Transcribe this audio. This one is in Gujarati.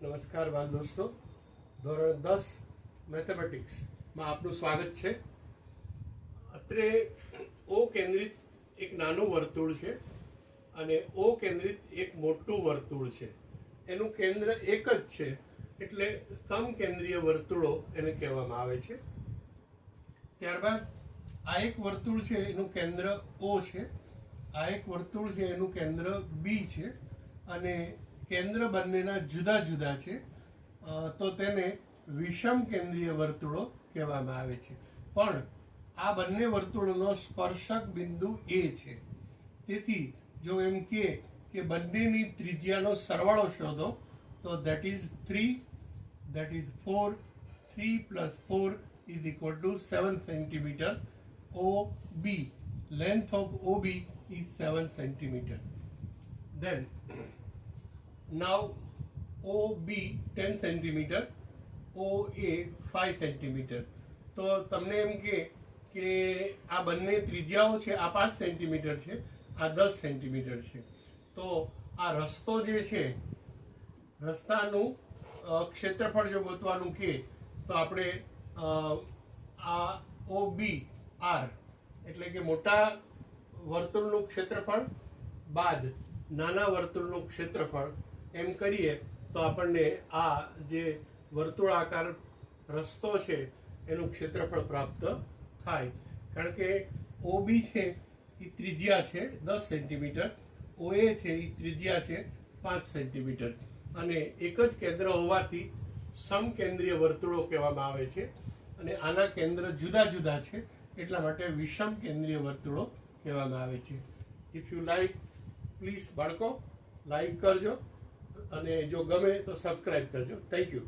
નમસ્કાર બાળ દોસ્તો, ધોરણ 10 મેથેમેટિક્સમાં આપનું સ્વાગત છે. અત્રે ઓ કેન્દ્રિત એક નાનું વર્તુળ છે અને ઓ કેન્દ્રિત એક મોટું વર્તુળ છે. એનું કેન્દ્ર એક જ છે, એટલે સમકેન્દ્રીય વર્તુળો એને કહેવામાં આવે છે. ત્યારબાદ આ એક વર્તુળ છે એનું કેન્દ્ર ઓ છે, આ એક વર્તુળ છે એનું કેન્દ્ર બી છે અને કેન્દ્ર બંનેના જુદા જુદા છે, તો તેને વિષમ કેન્દ્રીય વર્તુળો કહેવામાં આવે છે. પણ આ બંને વર્તુળોનો સ્પર્શક બિંદુ એ છે. તેથી જો એમ કે બંનેની ત્રિજ્યાનો સરવાળો શોધો તો that is 3, that is 4, 3 plus 4 is equal to 7 centimeter. OB, length of OB is 7 centimeter. Then now OB 10 centimeter, OA 5 centimeter. તો તમને એમ કે આ બંને ત્રિજ્યાઓ છે, આ 5 સેન્ટીમીટર છે, આ 10 સેન્ટીમીટર છે. તો આ રસ્તો જે છે, રસ્તાનું ક્ષેત્રફળ જો ગોતવાનું તો આપણે આ OB R એટલે કે મોટા વર્તુળનું ક્ષેત્રફળ બાદ નાના વર્તુળનું ક્ષેત્રફળ એમ કરીએ તો આપણને આ જે વર્તુળાકાર રસ્તો છે એનું ક્ષેત્રફળ પ્રાપ્ત થાય. કારણ કે OB છે એ ત્રિજ્યા છે 10 સેન્ટીમીટર, OA છે એ ત્રિજ્યા છે 5 સેન્ટીમીટર અને એક જ કેન્દ્ર હોવાથી સમકેન્દ્રીય વર્તુળો કહેવામાં આવે છે. અને આના કેન્દ્ર જુદા જુદા છે, એટલા માટે વિષમ કેન્દ્રીય વર્તુળો કહેવામાં આવે છે. ઇફ યુ લાઈક, પ્લીઝ બાળકો લાઈક કરજો અને જો ગમે તો સબસ્ક્રાઈબ કરજો. Thank you.